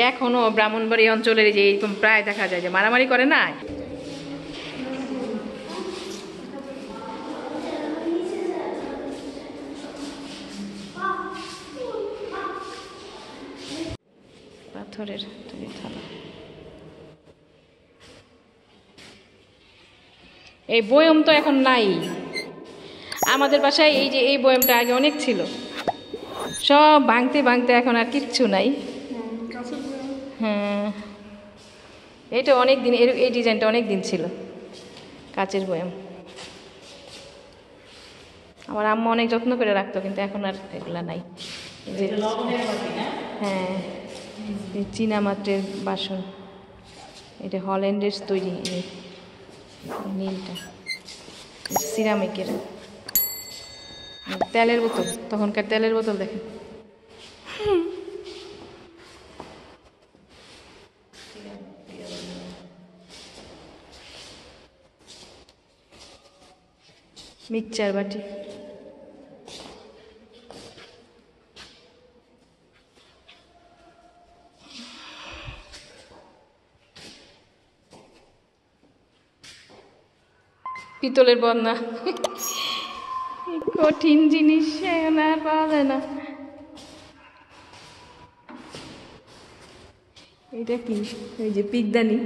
এখনো ব্রাহ্মণবাড়ি অঞ্চলের যে এরকম প্রায় দেখা যায় যে মারামারি করে না। পাথরের তৈরি থালা। এই বয়ম তো এখন নাই আমাদের বাসায়। এই যে এই বয়মটা আগে অনেক ছিল, সব ভাঙতে ভাঙতে এখন আর কিচ্ছু নাই। হ্যাঁ, এটা অনেক দিন, এই ডিজাইনটা অনেক দিন ছিল, কাচের বয়ম। আমার আম্মা অনেক যত্ন করে রাখতো, কিন্তু এখন আর এগুলা নাই। হ্যাঁ, চীনা মাত্রের বাসন। এটা হল্যান্ডের তৈরি নীলটা, সিরামিকের। তেলের বোতল, তখনকার তেলের বোতল দেখেন। মিক্সচার বাটি, পিতলের বন্যা, কঠিন জিনিস এখন আর পাওয়া যায় না। এটা কি? ওই যে পিকদানি।